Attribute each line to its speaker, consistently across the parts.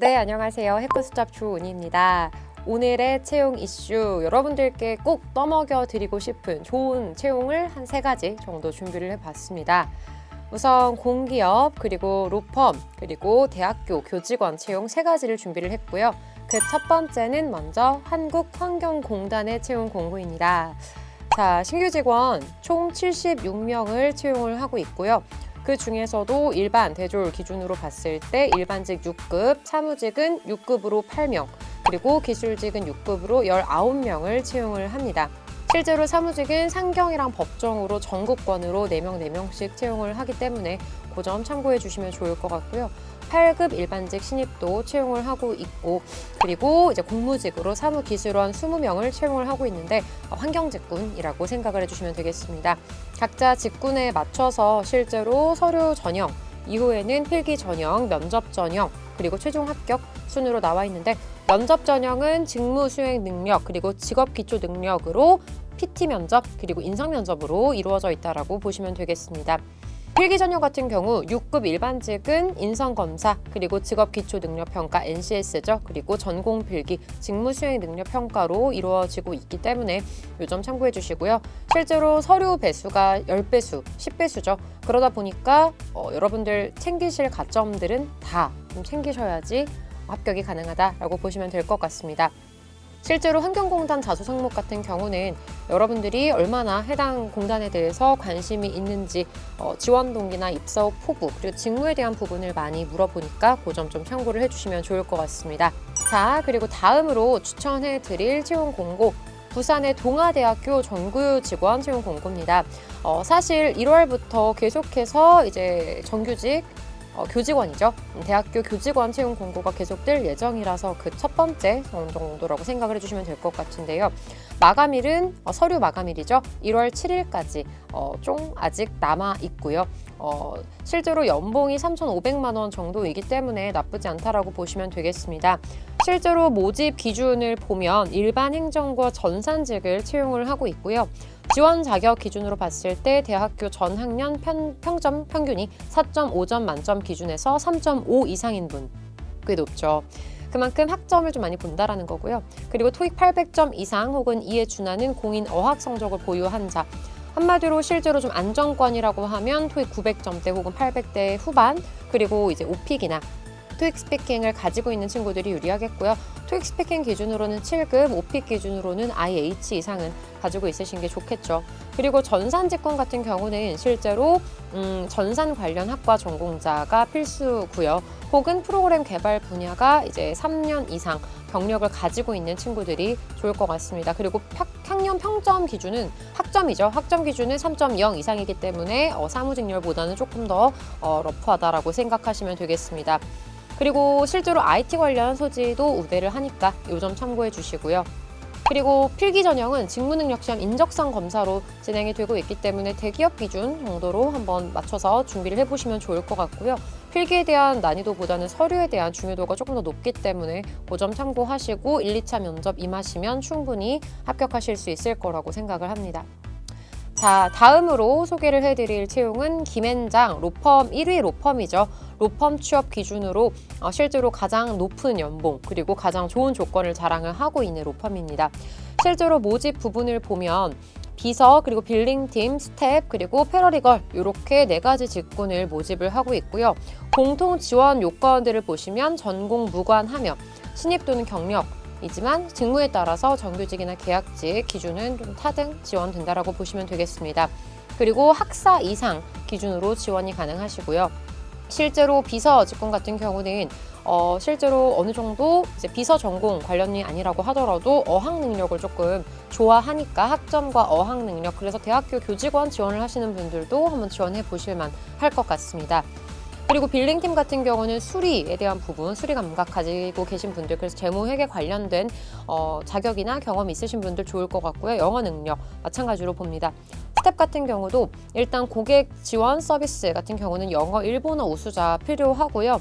Speaker 1: 네, 안녕하세요. 해커스잡 조은희입니다. 오늘의 채용 이슈, 여러분들께 꼭 떠먹여 드리고 싶은 좋은 채용을 한 3가지 정도 준비를 해봤습니다. 우선 공기업, 그리고 로펌, 그리고 대학교 교직원 채용 3가지를 준비를 했고요. 그 첫 번째는 먼저 한국환경공단의 채용 공고입니다. 자, 신규 직원 총 76명을 채용을 하고 있고요. 그 중에서도 일반 대졸 기준으로 봤을 때 일반직 6급, 사무직은 6급으로 8명, 그리고 기술직은 6급으로 19명을 채용을 합니다. 실제로 사무직은 상경이랑 법정으로 전국권으로 4명씩 채용을 하기 때문에 그 점 참고해 주시면 좋을 것 같고요. 8급 일반직 신입도 채용을 하고 있고, 그리고 이제 공무직으로 사무기술원 20명을 채용을 하고 있는데 환경직군이라고 생각을 해주시면 되겠습니다. 각자 직군에 맞춰서 실제로 서류 전형, 이후에는 필기 전형, 면접 전형, 그리고 최종 합격 순으로 나와 있는데 면접 전형은 직무 수행 능력, 그리고 직업 기초 능력으로 PT 면접, 그리고 인성 면접으로 이루어져 있다라고 보시면 되겠습니다. 필기 전형 같은 경우 6급 일반직은 인성검사, 그리고 직업기초능력평가 NCS죠. 그리고 전공필기, 직무수행능력평가로 이루어지고 있기 때문에 이 점 참고해 주시고요. 실제로 서류 배수가 10배수, 10배수죠. 그러다 보니까 여러분들 챙기실 가점들은 다 좀 챙기셔야지 합격이 가능하다라고 보시면 될 것 같습니다. 실제로 환경공단 자소 상목 같은 경우는 여러분들이 얼마나 해당 공단에 대해서 관심이 있는지 지원 동기나 입사 후 포부, 그리고 직무에 대한 부분을 많이 물어보니까 그 점 좀 참고를 해주시면 좋을 것 같습니다. 자, 그리고 다음으로 추천해드릴 채용 공고, 부산의 동아대학교 정규 직원 채용 공고입니다. 사실 1월부터 계속해서 이제 정규직 교직원이죠. 대학교 교직원 채용 공고가 계속될 예정이라서 그 첫 번째 정도라고 생각을 해주시면 될 것 같은데요. 마감일은 서류 마감일이죠. 1월 7일까지 좀 아직 남아 있고요. 실제로 연봉이 3,500만 원 정도이기 때문에 나쁘지 않다라고 보시면 되겠습니다. 실제로 모집 기준을 보면 일반 행정과 전산직을 채용을 하고 있고요. 지원 자격 기준으로 봤을 때 대학교 전 학년 평점 평균이 4.5점 만점 기준에서 3.5 이상인 분, 꽤 높죠. 그만큼 학점을 좀 많이 본다라는 거고요. 그리고 토익 800점 이상 혹은 이에 준하는 공인 어학 성적을 보유한 자, 한마디로 실제로 좀 안정권이라고 하면 토익 900점대 혹은 800대 후반, 그리고 이제 오픽이나 토익 스피킹을 가지고 있는 친구들이 유리하겠고요. 토익 스피킹 기준으로는 7급, 오픽 기준으로는 IH 이상은 가지고 있으신 게 좋겠죠. 그리고 전산직군 같은 경우는 실제로 전산 관련 학과 전공자가 필수고요. 혹은 프로그램 개발 분야가 이제 3년 이상 경력을 가지고 있는 친구들이 좋을 것 같습니다. 그리고 학년 평점 기준은 학점이죠. 학점 기준은 3.0 이상이기 때문에 사무직렬보다는 조금 더 러프하다라고 생각하시면 되겠습니다. 그리고 실제로 IT 관련 소지도 우대를 하니까 이 점 참고해 주시고요. 그리고 필기 전형은 직무능력시험 인적성 검사로 진행이 되고 있기 때문에 대기업 기준 정도로 한번 맞춰서 준비를 해보시면 좋을 것 같고요. 필기에 대한 난이도보다는 서류에 대한 중요도가 조금 더 높기 때문에 그 점 참고하시고 1, 2차 면접 임하시면 충분히 합격하실 수 있을 거라고 생각을 합니다. 자, 다음으로 소개를 해드릴 채용은 김앤장 로펌 1위 로펌이죠. 로펌 취업 기준으로 실제로 가장 높은 연봉, 그리고 가장 좋은 조건을 자랑을 하고 있는 로펌입니다. 실제로 모집 부분을 보면 비서, 그리고 빌링팀, 스텝, 그리고 패러리걸 이렇게 4가지 직군을 모집을 하고 있고요. 공통 지원 요건들을 보시면 전공 무관하며 신입 또는 경력, 이지만 직무에 따라서 정규직이나 계약직 기준은 좀 타등 지원된다라고 보시면 되겠습니다. 그리고 학사 이상 기준으로 지원이 가능하시고요. 실제로 비서 직군 같은 경우는 실제로 어느 정도 이제 비서 전공 관련이 아니라고 하더라도 어학 능력을 조금 좋아하니까 학점과 어학 능력, 그래서 대학교 교직원 지원을 하시는 분들도 한번 지원해 보실만 할 것 같습니다. 그리고 빌링팀 같은 경우는 수리에 대한 부분, 수리 감각 가지고 계신 분들, 그래서 재무회계 관련된 자격이나 경험이 있으신 분들 좋을 것 같고요. 영어 능력 마찬가지로 봅니다. 스텝 같은 경우도 일단 고객 지원 서비스 같은 경우는 영어, 일본어 우수자 필요하고요.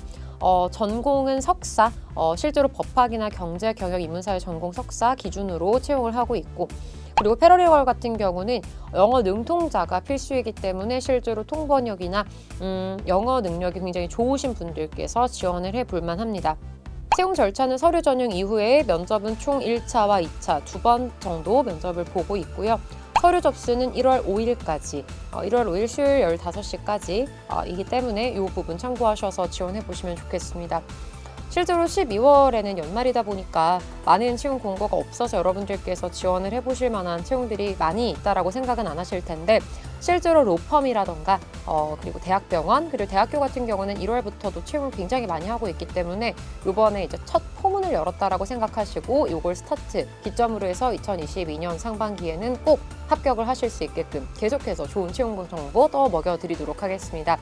Speaker 1: 전공은 석사, 실제로 법학이나 경제, 경영, 인문사회 전공 석사 기준으로 채용을 하고 있고, 그리고 패러리걸 같은 경우는 영어 능통자가 필수이기 때문에 실제로 통번역이나 영어 능력이 굉장히 좋으신 분들께서 지원을 해볼 만합니다. 채용 절차는 서류 전형 이후에 면접은 총 1차와 2차 두 번 정도 면접을 보고 있고요. 서류 접수는 1월 5일까지, 1월 5일 수요일 15시까지 이기 때문에 이 부분 참고하셔서 지원해 보시면 좋겠습니다. 실제로 12월에는 연말이다 보니까 많은 채용 공고가 없어서 여러분들께서 지원을 해보실 만한 채용들이 많이 있다라고 생각은 안 하실 텐데 실제로 로펌이라던가 그리고 대학병원 그리고 대학교 같은 경우는 1월부터도 채용을 굉장히 많이 하고 있기 때문에 이번에 이제 첫 포문을 열었다라고 생각하시고 이걸 스타트 기점으로 해서 2022년 상반기에는 꼭 합격을 하실 수 있게끔 계속해서 좋은 채용 정보 더 먹여드리도록 하겠습니다.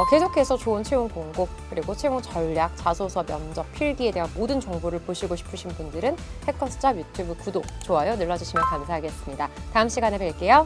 Speaker 1: 계속해서 좋은 채용 공고 그리고 채용 전략, 자소서, 면접, 필기에 대한 모든 정보를 보시고 싶으신 분들은 해커스잡 유튜브 구독, 좋아요 눌러주시면 감사하겠습니다. 다음 시간에 뵐게요.